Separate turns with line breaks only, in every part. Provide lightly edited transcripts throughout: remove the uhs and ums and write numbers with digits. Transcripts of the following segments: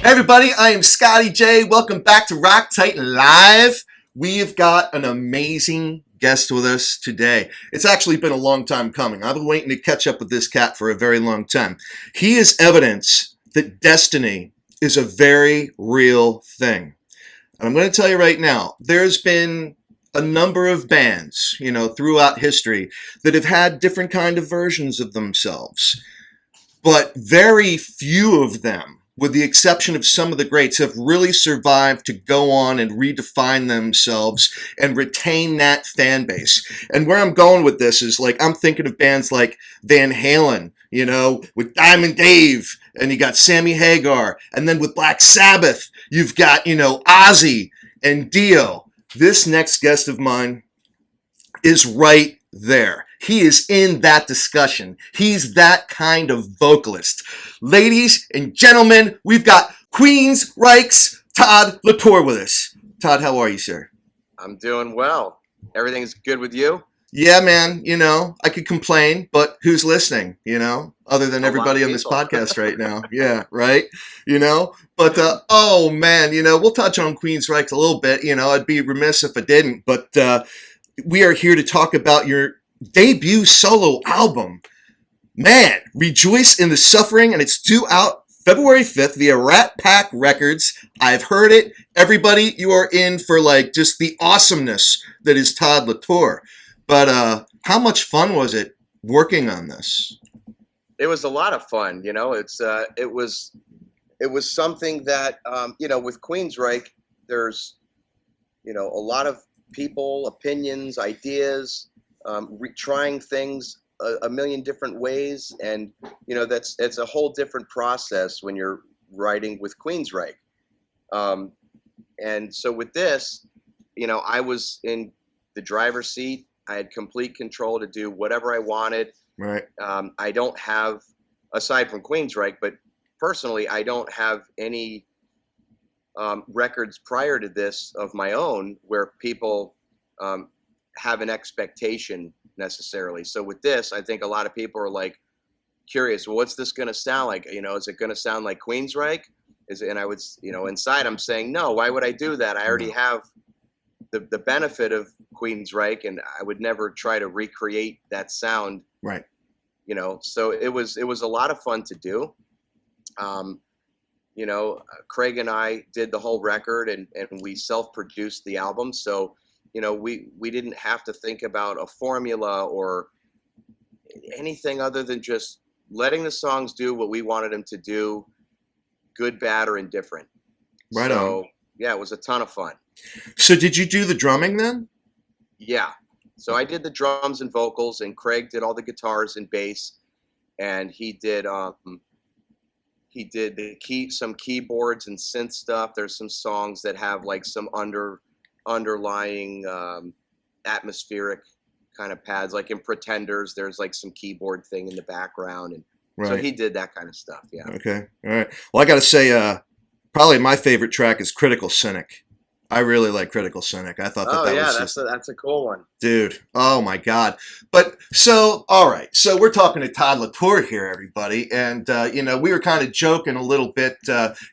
Hey everybody, I am Scotty J. Welcome back to Rock Titan Live. We've got an amazing guest with us today. It's actually been a long time coming. I've been waiting to catch up with this cat for a very long time. He is evidence that destiny is a very real thing. And I'm going to tell you right now, there's been a number of bands, throughout history that have had different kind of versions of themselves. But very few of them, with the exception of some of the greats, have really survived to go on and redefine themselves and retain that fan base. And where I'm going with this is, I'm thinking of bands like Van Halen, with Diamond Dave, and you got Sammy Hagar. And then with Black Sabbath, you've got, Ozzy and Dio. This next guest of mine is right there. He is in that discussion. He's that kind of vocalist. Ladies and gentlemen, we've got Queensrÿche's Todd La Torre with us. Todd, how are you, sir?
I'm doing well. Everything's good with you?
Yeah, man. I could complain, but who's listening, other than everybody on this podcast right now. Yeah, right? But, oh, man, we'll touch on Queensrÿche a little bit. I'd be remiss if I didn't. But we are here to talk about your debut solo album. Man, Rejoice in the Suffering, and it's due out February 5th via Rat Pak Records. I've heard it. Everybody, you are in for just the awesomeness that is Todd La Torre. But how much fun was it working on this?
It was a lot of fun. It was something that with Queensrÿche, there's a lot of people, opinions, ideas, trying things a million different ways, and it's a whole different process when you're writing with Queensrÿche. And so with this, I was in the driver's seat. I had complete control to do whatever I wanted.
Right.
I don't have, aside from Queensrÿche, but personally, I don't have any records prior to this of my own where people have an expectation necessarily. So with this, I think a lot of people are curious, well, what's this going to sound like? Is it going to sound like Queensrÿche? And I would, inside I'm saying, no, why would I do that? I already have the benefit of Queensrÿche, and I would never try to recreate that sound.
Right.
So it was a lot of fun to do. Craig and I did the whole record, and we self-produced the album. So, we didn't have to think about a formula or anything other than just letting the songs do what we wanted them to do, good, bad, or indifferent.
Right on.
Yeah, it was a ton of fun.
So did you do the drumming then?
Yeah. So I did the drums and vocals, and Craig did all the guitars and bass, and he did some keyboards and synth stuff. There's some songs that have some underlying atmospheric kind of pads, like in Pretenders there's some keyboard thing in the background, and right. So he did that kind of stuff. Yeah.
Okay. All right. Well, I gotta say, probably my favorite track is Critical Cynic. I really like Critical Cynic. I thought that was
that's a cool one.
Dude, oh my God. But so, all right. So we're talking to Todd La Torre here, everybody. And, we were kind of joking a little bit,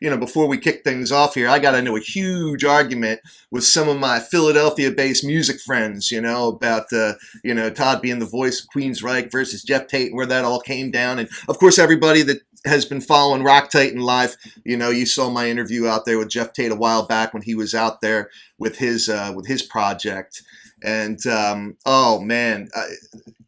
before we kick things off here. I got into a huge argument with some of my Philadelphia-based music friends, about, Todd being the voice of Queensrÿche versus Jeff Tate and where that all came down. And, of course, everybody that has been following Rock Titan Live, you saw my interview out there with Jeff Tate a while back when he was out there with his project. And oh man,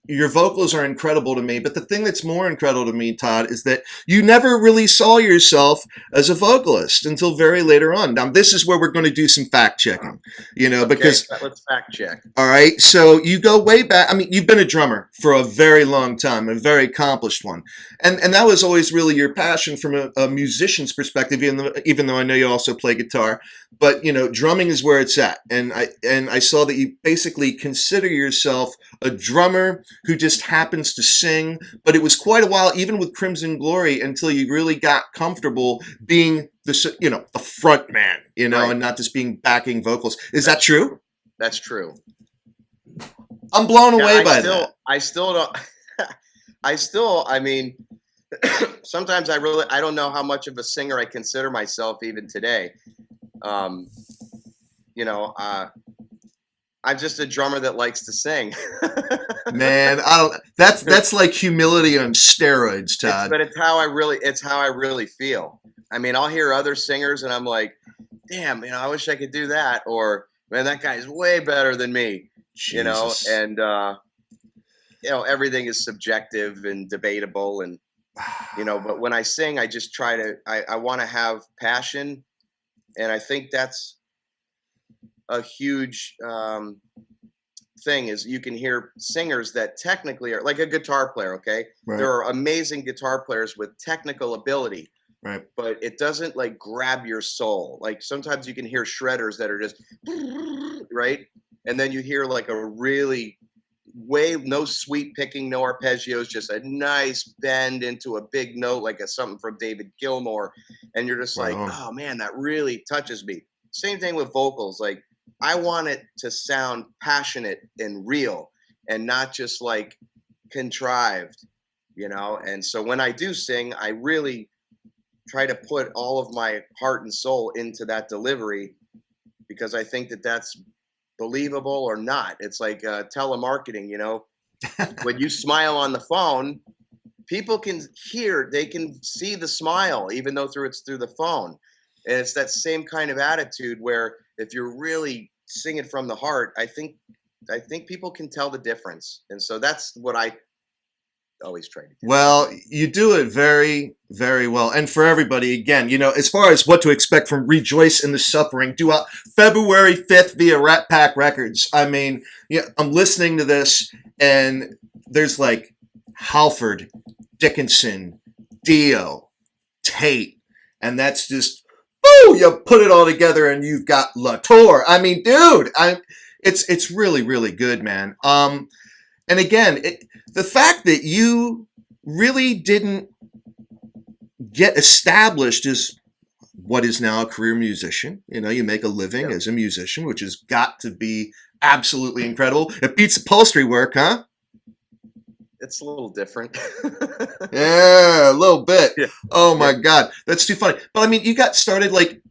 your vocals are incredible to me. But the thing that's more incredible to me, Todd, is that you never really saw yourself as a vocalist until very later on. Now, this is where we're going to do some fact checking, because
let's fact check.
All right. So you go way back. I mean, you've been a drummer for a very long time, a very accomplished one. And that was always really your passion from a musician's perspective, even though I know you also play guitar. But, drumming is where it's at. And I saw that you basically consider yourself a drummer who just happens to sing. But it was quite a while, even with Crimson Glory, until you really got comfortable being the front man,
right.
And not just being backing vocals. Is that true?
That's true.
I'm blown away by that.
I still don't. I mean, sometimes I don't know how much of a singer I consider myself even today. Um, you know, I'm just a drummer that likes to sing.
Man, I don't. That's like humility on steroids, Todd.
But it's how I really feel. I mean, I'll hear other singers and I'm like, damn, I wish I could do that, or man, that guy's way better than me.
Jesus.
And everything is subjective and debatable, and but when I sing, I just try to I want to have passion, and I think that's a huge thing. Is you can hear singers that technically are like a guitar player. Okay,
Right.
There are amazing guitar players with technical ability,
Right.
but it doesn't like grab your soul. Like sometimes you can hear shredders that are just right, and then you hear like a really no sweep picking, no arpeggios, just a nice bend into a big note like something from David Gilmour, and you're just
Right
like,
on.
oh man, that really touches me. Same thing with vocals. Like I want it to sound passionate and real, and not just like contrived, And so when I do sing, I really try to put all of my heart and soul into that delivery, because I think that that's believable or not. It's like telemarketing, when you smile on the phone, people can they can see the smile, even though it's through the phone. And it's that same kind of attitude where if you're really singing from the heart, I think people can tell the difference. And so that's what I always try to do.
Well, you do it very, very well. And for everybody, again, as far as what to expect from Rejoice in the Suffering, due out February 5th via Rat Pak Records. I mean, I'm listening to this, and there's like Halford, Dickinson, Dio, Tate, and that's just, woo, you put it all together and you've got La Torre. I mean, dude, it's really, really good, man. And again, the fact that you really didn't get established as what is now a career musician. You make a living as a musician, which has got to be absolutely incredible. It beats upholstery work, huh?
It's a little different.
Yeah, a little bit.
Yeah.
Oh my God, that's too funny. But I mean, you got started like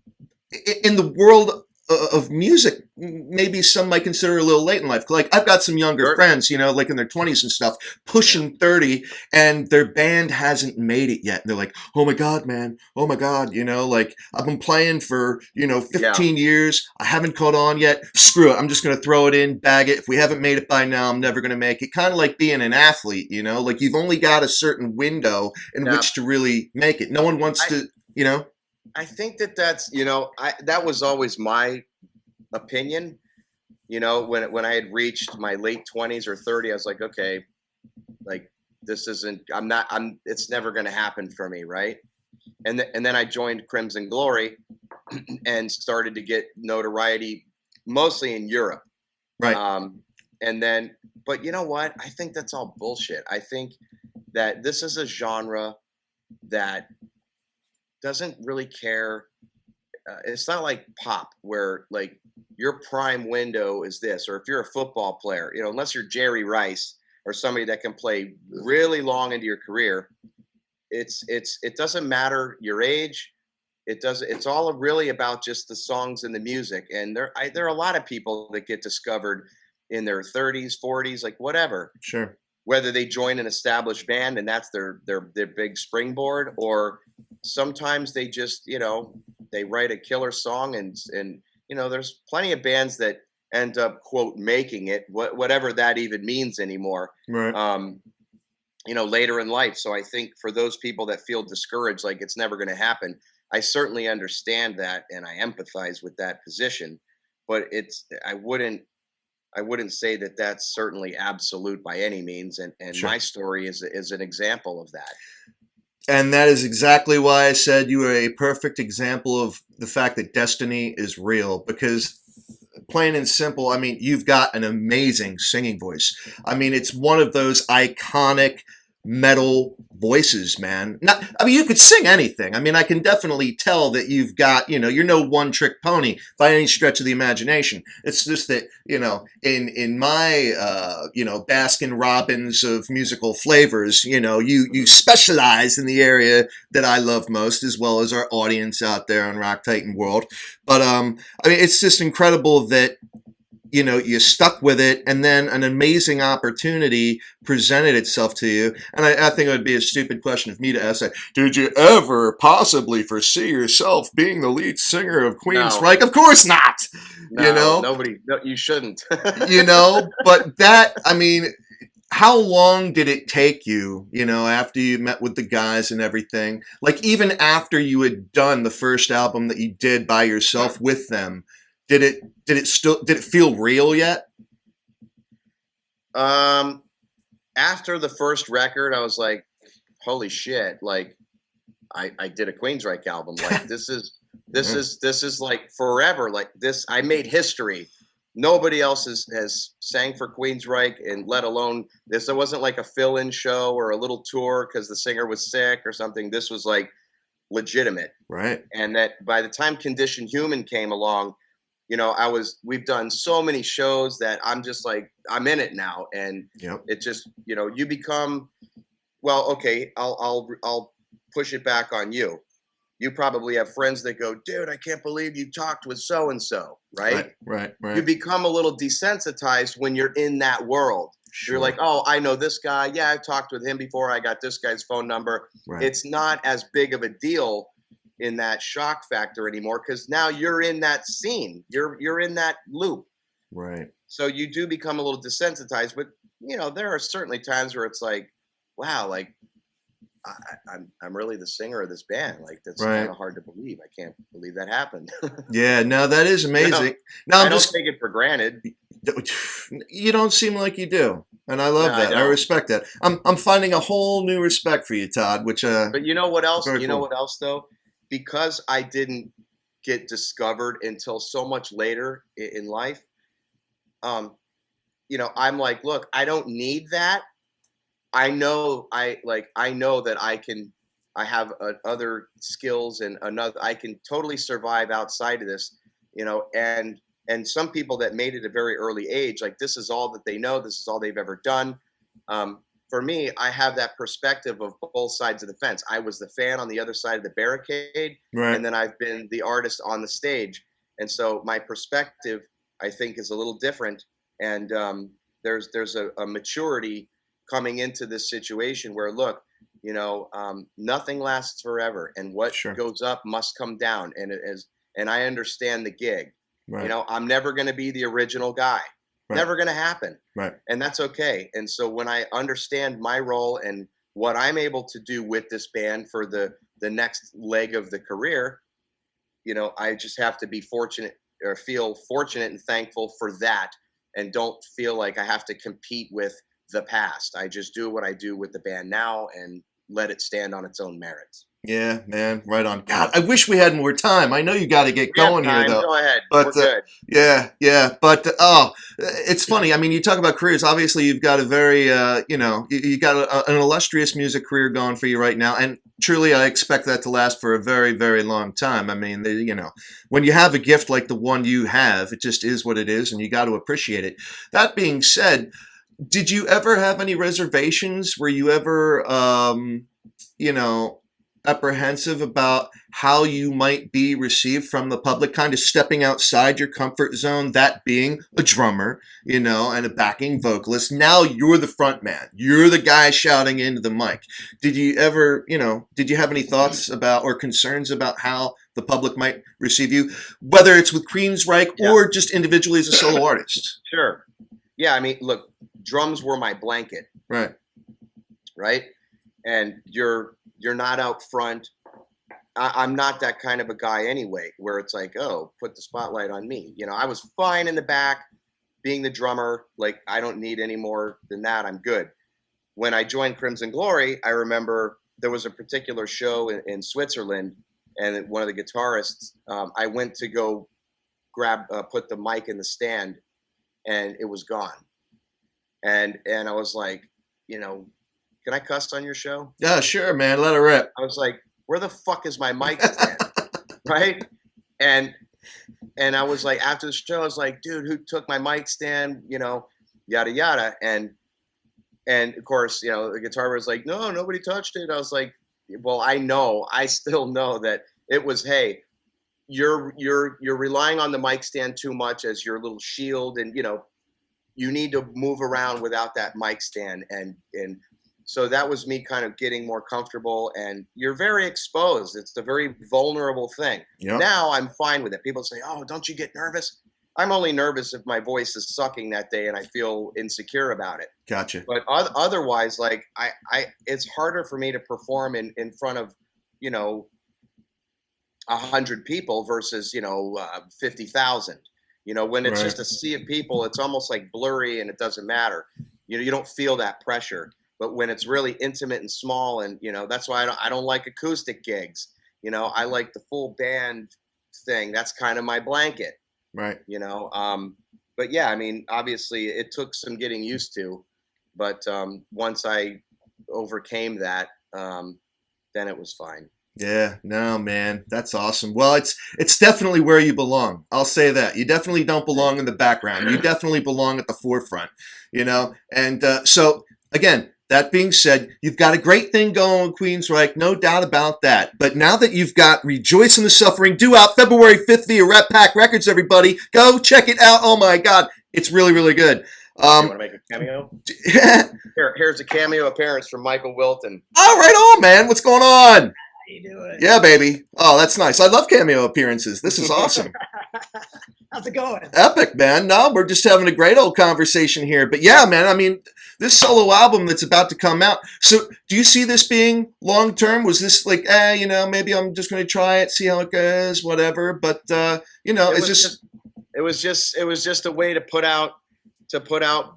in the world of music. Maybe some might consider a little late in life. Like I've got some younger friends, like in their 20s and stuff, pushing 30, and their band hasn't made it yet. And they're like, oh my God, man. Oh my God. Like I've been playing for, 15 years. I haven't caught on yet. Screw it. I'm just going to throw it in, bag it. If we haven't made it by now, I'm never going to make it. Kind of like being an athlete, like you've only got a certain window in which to really make it. No one wants to,
I think that's, that was always my opinion. When I had reached my late 20s or 30, I was like, okay, like this isn't, it's never going to happen for me. Right. And then I joined Crimson Glory and started to get notoriety mostly in Europe.
Right.
But you know what? I think that's all bullshit. I think that this is a genre that doesn't really care. It's not like pop where like your prime window is this, or if you're a football player, unless you're Jerry Rice or somebody that can play really long into your career, it doesn't matter your age. It's all really about just the songs and the music. And there are a lot of people that get discovered in their 30s, 40s, like whatever.
Sure.
Whether they join an established band and that's their big springboard, or sometimes they just, they write a killer song and there's plenty of bands that end up, quote, making it, whatever that even means anymore.
Right.
Later in life. So I think for those people that feel discouraged, like it's never going to happen, I certainly understand that and I empathize with that position, but I wouldn't say that that's certainly absolute by any means. And
Sure.
My story is an example of that.
And that is exactly why I said you are a perfect example of the fact that destiny is real, because plain and simple, I mean, you've got an amazing singing voice. I mean, it's one of those iconic metal voices, man. Not, I mean, you could sing anything. I mean, I can definitely tell that you've got, you're no one trick pony by any stretch of the imagination. It's just that, in my, Baskin Robbins of musical flavors, you specialize in the area that I love most, as well as our audience out there on Rock Titan World. But, I mean, it's just incredible that, you stuck with it, and then an amazing opportunity presented itself to you. And I think it would be a stupid question of me to ask that. Did you ever possibly foresee yourself being the lead singer of Queensrÿche?
No,
Of course not.
no, nobody. No, you shouldn't.
But that, I mean, how long did it take you, after you met with the guys and everything? Like, even after you had done the first album that you did by yourself with them, did it feel real yet?
After the first record, I was like, holy shit, like I did a Queensrÿche album. Like this is like forever. Like this, I made history. Nobody else has sang for Queensrÿche, and let alone this. It wasn't like a fill-in show or a little tour because the singer was sick or something. This was like legitimate.
Right.
And that by the time Condition Human came along, we've done so many shows that I'm just like, I'm in it now. And
Yep.
it just, you become, well, okay, I'll push it back on you. You probably have friends that go, dude, I can't believe you talked with so-and-so, right?
Right.
You become a little desensitized when you're in that world.
Sure.
You're like, oh, I know this guy. Yeah, I've talked with him before. I got this guy's phone number.
Right.
It's not as big of a deal in that shock factor anymore, because now you're in that scene. You're in that loop.
Right.
So you do become a little desensitized, but there are certainly times where it's like, wow, like I'm really the singer of this band. Like that's
Right.
kind of hard to believe. I can't believe that happened.
Yeah, no, that is amazing.
I don't take it for granted.
You don't seem like you do, and I love
No,
that. I
don't.
respect that. I'm finding a whole new respect for you, Todd. Which
But you know what else?
very
You know
cool.
what else though? Because I didn't get discovered until so much later in life. I'm like, look, I don't need that. I know that I have other skills and I can totally survive outside of this, and some people that made it at a very early age, like this is all that they know, this is all they've ever done. For me, I have that perspective of both sides of the fence. I was the fan on the other side of the barricade,
Right.
and then I've been the artist on the stage. And so my perspective, I think, is a little different. And there's a maturity coming into this situation where, look, nothing lasts forever, and what
Sure.
goes up must come down. And I understand the gig.
Right.
I'm never going to be the original guy.
Right.
Never going to happen.
Right.
And that's okay. And so when I understand my role and what I'm able to do with this band for the next leg of the career, I just have to be fortunate, or feel fortunate and thankful for that, and don't feel like I have to compete with the past. I just do what I do with the band now and let it stand on its own merits.
Yeah, man, right on. God, I wish we had more time. I know you got to get
We have
going here,
time.
though.
Go ahead.
But
We're good.
yeah. But it's funny. I mean, you talk about careers. Obviously, you've got a very, you got an illustrious music career going for you right now, and truly, I expect that to last for a very, very long time. I mean, when you have a gift like the one you have, it just is what it is, and you got to appreciate it. That being said, did you ever have any reservations? Were you ever, apprehensive about how you might be received from the public, kind of stepping outside your comfort zone, that being a drummer, and a backing vocalist? Now you're the front man. You're the guy shouting into the mic. Did you ever, did you have any thoughts about or concerns about how the public might receive you, whether it's with Queensrÿche or just individually as a solo artist?
Sure. Yeah, I mean, look, drums were my blanket.
Right.
And you're not out front. I'm not that kind of a guy anyway, where it's like, oh, put the spotlight on me. I was fine in the back being the drummer. Like, I don't need any more than that. I'm good. When I joined Crimson Glory, I remember there was a particular show in Switzerland, and one of the guitarists, I went to go put the mic in the stand, and it was gone. And I was like, can I cuss on your show?
Yeah, sure, man. Let it rip.
I was like, where the fuck is my mic stand? Right? And I was like, after the show, I was like, dude, who took my mic stand? You know, yada yada. And of course, you know, the guitar was like, no, nobody touched it. I was like, well, I still know that it was, hey, you're relying on the mic stand too much as your little shield, and you know, you need to move around without that mic stand. And so that was me kind of getting more comfortable, and you're very exposed. It's a very vulnerable thing.
Yep.
Now I'm fine with it. People say, oh, don't you get nervous? I'm only nervous if my voice is sucking that day and I feel insecure about it.
Gotcha.
But otherwise, like it's harder for me to perform in front of, you know, 100 people versus, you know, 50,000. You know, when it's
Right.
just a sea of people, it's almost like blurry and it doesn't matter. You know, you don't feel that pressure. But when it's really intimate and small, and you know, that's why I don't like acoustic gigs. You know, I like the full band thing. That's kind of my blanket.
Right.
You know, but yeah, I mean, obviously, it took some getting used to, but once I overcame that, then it was fine.
Yeah, no, man, that's awesome. Well, it's definitely where you belong. I'll say that. You definitely don't belong in the background. You definitely belong at the forefront, you know? And so, again, that being said, you've got a great thing going with Queensrÿche, no doubt about that. But now that you've got Rejoice in the Suffering due out February 5th via Rat Pak Records, everybody, go check it out. Oh, my God, it's really, really good.
You want to make a cameo? Here's a cameo appearance from Michael Wilton.
Oh, right on, man. What's going on?
How you doing?
Yeah, baby. Oh, that's nice. I love cameo appearances. This is awesome.
How's it going?
Epic, man. No, we're just having a great old conversation here. But yeah, man, I mean, this solo album that's about to come out. So do you see this being long term? Was this like, you know, maybe I'm just going to try it, see how it goes, whatever. But, you know,
It was just a way to put out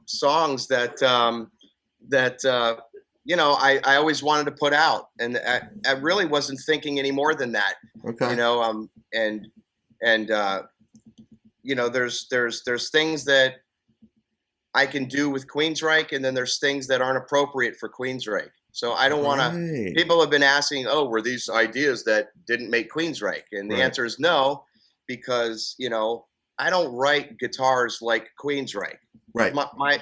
songs that you know, I always wanted to put out, and I really wasn't thinking any more than that.
Okay.
You know, you know, there's things that I can do with Queensrÿche, and then there's things that aren't appropriate for Queensrÿche. So I don't want to.
Right.
People have been asking, oh, were these ideas that didn't make Queensrÿche? And the
Right.
answer is no, because you know, I don't write guitars like Queensrÿche.
Right.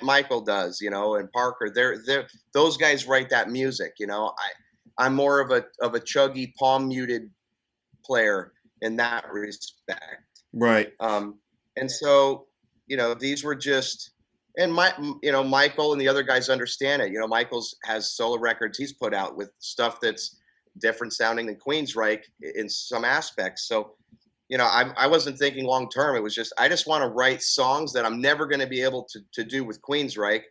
Michael does, you know, and Parker. They're those guys write that music. You know, I'm more of a chuggy palm muted player in that respect.
Right.
And so, you know, these were just, and you know, Michael and the other guys understand it. You know, Michael's has solo records he's put out with stuff that's different sounding than Queensrÿche in some aspects. So, you know, I wasn't thinking long term. It was just, I just want to write songs that I'm never going to be able to do with Queensrÿche.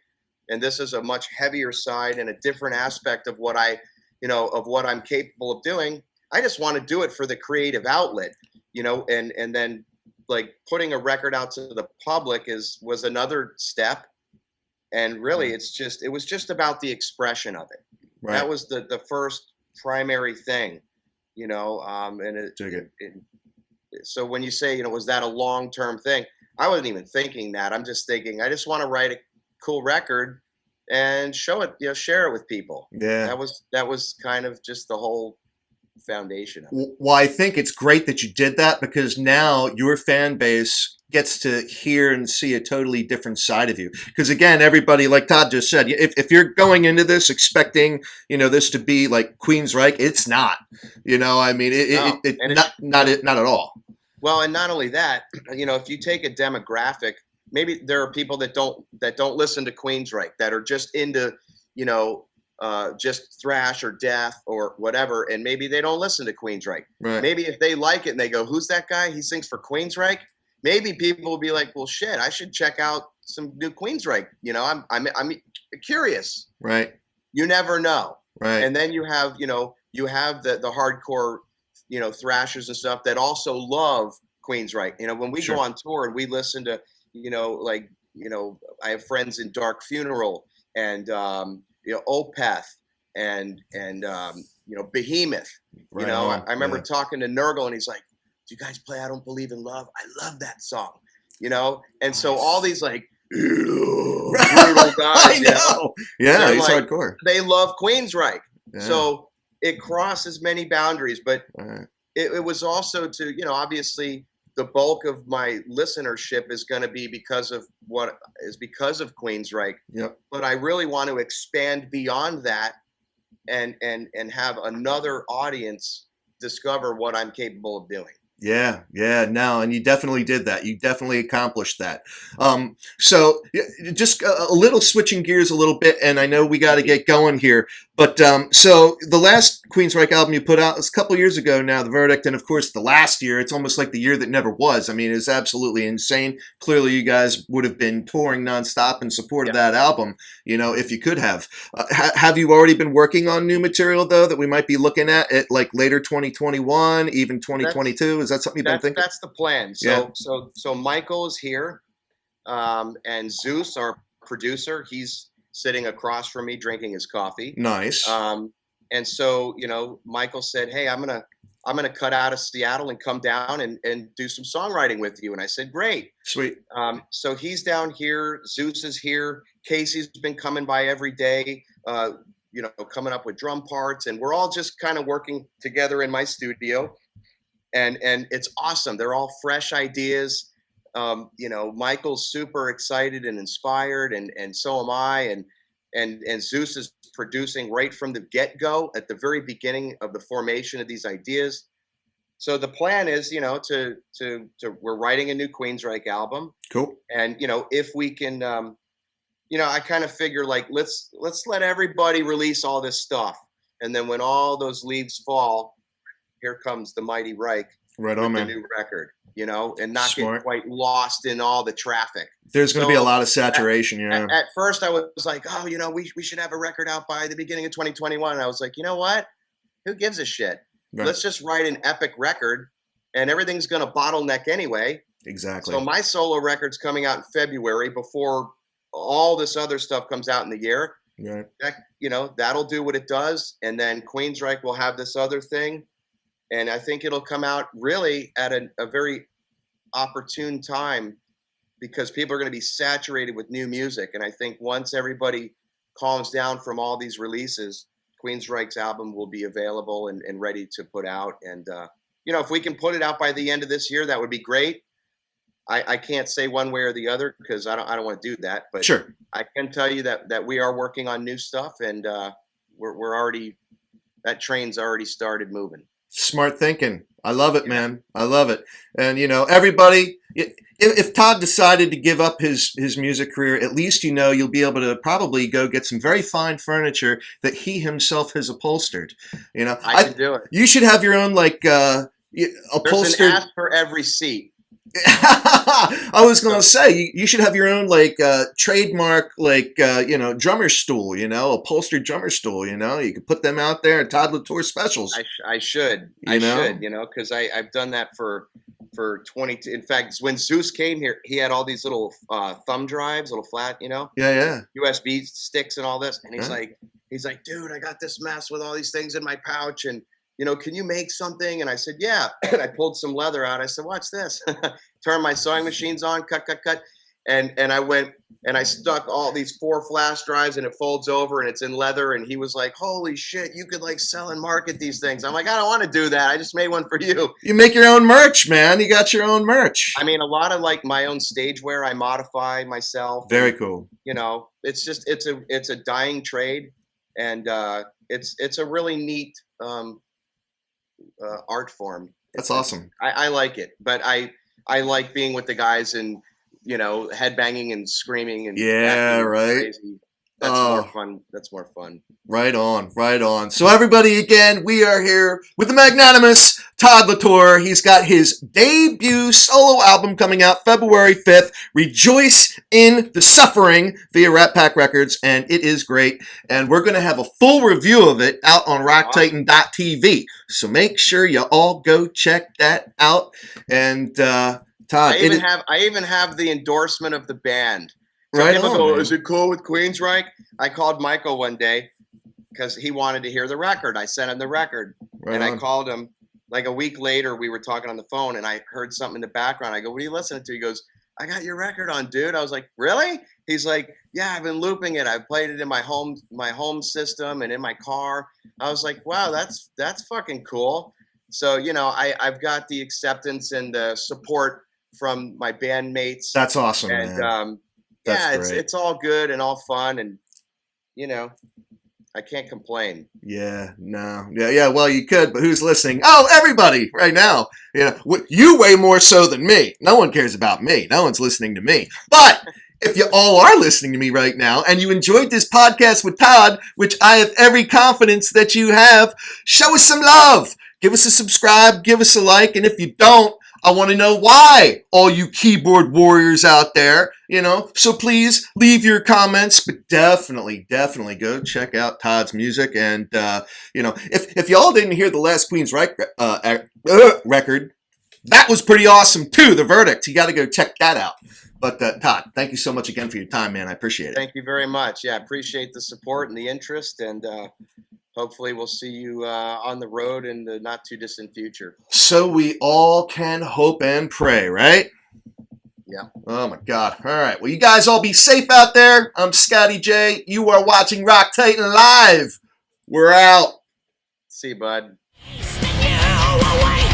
And this is a much heavier side and a different aspect of what I'm capable of doing. I just want to do it for the creative outlet, you know, and then like putting a record out to the public was another step. And really, it was just about the expression of it.
Right.
That was the first primary thing, you know, so when you say, you know, was that a long-term thing? I wasn't even thinking that. I'm just thinking, I just want to write a cool record and show it, you know, share it with people.
Yeah.
That was kind of just the whole foundation of it.
Well, I think it's great that you did that, because now your fan base gets to hear and see a totally different side of you. Because again, everybody, like Todd just said, if you're going into this expecting, you know, this to be like Queensrÿche, it's not. You know, I mean, not at all.
Well, and not only that, you know, if you take a demographic, maybe there are people that don't listen to Queensrÿche, that are just into, you know, just thrash or death or whatever, and maybe they don't listen to Queensrÿche.
Right.
Maybe if they like it and they go, "Who's that guy? He sings for Queensrÿche." Maybe people will be like, "Well, shit, I should check out some new Queensrÿche." You know, I'm curious.
Right.
You never know.
Right.
And then you have the hardcore, you know, thrashers and stuff that also love Queensrÿche. You know, when we
Sure.
go on tour and we listen to, you know, like, you know, I have friends in Dark Funeral and you know, Opeth and you know, Behemoth.
Right
You know,
on.
I remember
Yeah.
talking to Nurgle and he's like, "Do you guys play I Don't Believe in Love?" I love that song. You know, and so all these like brutal
I
guys.
know. Yeah,
They're
he's
like,
hardcore.
they love Queensryche.
Yeah.
So it crosses many boundaries, but
Right.
it was also to, obviously the bulk of my listenership is going to be because of Queensryche.
Yep.
But I really want to expand beyond that and have another audience discover what I'm capable of doing.
Yeah, no, and you definitely did that. You definitely accomplished that. So just a little switching gears a little bit, and I know we got to get going here. But so the last Queensryche album you put out was a couple years ago now, The Verdict, and of course the last year. It's almost like the year that never was. I mean, it's absolutely insane. Clearly, you guys would have been touring nonstop in support of that album, if you could have. Have you already been working on new material though that we might be looking at like later 2021, even 2022? Is that something you've been thinking?
That's the plan. So Michael is here, and Zeuss, our producer, he's sitting across from me drinking his coffee.
Nice.
And so Michael said, "Hey, I'm gonna cut out of Seattle and come down and do some songwriting with you." And I said, "Great,
sweet."
So he's down here. Zeuss is here. Casey's been coming by every day. Coming up with drum parts, and we're all just kind of working together in my studio. And it's awesome. They're all fresh ideas. Michael's super excited and inspired, and so am I. And Zeuss is producing right from the get-go at the very beginning of the formation of these ideas. So the plan is, we're writing a new Queensryche album.
Cool.
And if we can, I kind of figure like let's let everybody release all this stuff, and then when all those leaves fall, here comes the mighty Reich.
Right on, man.
The new record, and not
Smart.
get quite lost in all the traffic.
There's going to be a lot of saturation,
At first, I was like, oh, we should have a record out by the beginning of 2021. And I was like, you know what? Who gives a shit? Right. Let's just write an epic record, and everything's going to bottleneck anyway.
Exactly.
So my solo record's coming out in February before all this other stuff comes out in the year.
Right.
That'll do what it does, and then Queensryche will have this other thing. And I think it'll come out really at a very opportune time, because people are going to be saturated with new music. And I think once everybody calms down from all these releases, Queensryche's album will be available and ready to put out. And, if we can put it out by the end of this year, that would be great. I can't say one way or the other because I don't want to do that. But
sure,
I can tell you that we are working on new stuff, and we're already, that train's already started moving.
Smart thinking. I love it, man. I love it. And, everybody, if Todd decided to give up his music career, at least, you'll be able to probably go get some very fine furniture that he himself has upholstered.
I can do it.
You should have your own, upholstered.
There's an ass for every seat.
I was going to say, you should have your own, trademark, drummer stool, upholstered drummer stool, you could put them out there, Todd La Torre specials.
I should, because I've done that for 22. In fact, when Zeuss came here, he had all these little thumb drives, little flat,
Yeah.
USB sticks and all this. And he's like, dude, I got this mess with all these things in my pouch, and can you make something? And I said, yeah. And I pulled some leather out. I said, watch this. Turned my sewing machines on, cut. And I went and I stuck all these 4 flash drives, and it folds over and it's in leather. And he was like, holy shit, you could sell and market these things. I'm like, I don't want to do that. I just made one for you.
You make your own merch, man. You got your own merch.
I mean, a lot of my own stage wear, I modify myself.
Very cool.
It's just, it's a dying trade. And it's a really neat, art form.
That's awesome.
I like it, but I like being with the guys and headbanging and screaming and
right.
Crazy. That's more fun. That's more fun.
Right on. So everybody, again, we are here with the magnanimous Todd La Torre. He's got his debut solo album coming out February 5th, Rejoice in the Suffering, via Rat Pak Records, and it is great. And we're going to have a full review of it out on rocktitan.tv. So make sure you all go check that out. And Todd,
I even have the endorsement of the band. So
right
people
on,
go,
man.
is it cool with Queensrÿche? I called Michael one day because he wanted to hear the record. I sent him the record.
Right
I
on.
called him like a week later. We were talking on the phone, and I heard something in the background. I go, what are you listening to? He goes, I got your record on, dude. I was like, really? He's like, yeah, I've been looping it. I've played it in my home system and in my car. I was like, wow, that's fucking cool. So, you know, I've got the acceptance and the support from my bandmates.
That's awesome,
and,
man.
Yeah,
That's great.
it's all good and all fun, and you know, I can't complain.
Yeah, no. Yeah, well, you could, but who's listening? Oh, everybody right now. You know, you way more so than me. No one cares about me. No one's listening to me. But if you all are listening to me right now and you enjoyed this podcast with Todd, which I have every confidence that you have, show us some love. Give us a subscribe, give us a like, and if you don't, I want to know why, all you keyboard warriors out there, you know. So please leave your comments, but definitely go check out Todd's music. And, you know, if y'all didn't hear the last Queensrÿche record, that was pretty awesome too, The Verdict. You got to go check that out. But Todd, thank you so much again for your time, man. I appreciate it.
Thank you very much. Yeah, I appreciate the support and the interest, and hopefully we'll see you on the road in the not too distant future.
So we all can hope and pray, right?
Yeah.
Oh my God. All right. Well, you guys all be safe out there. I'm Scotty J. You are watching Rock Titan Live. We're out.
See you, bud.
Steal away.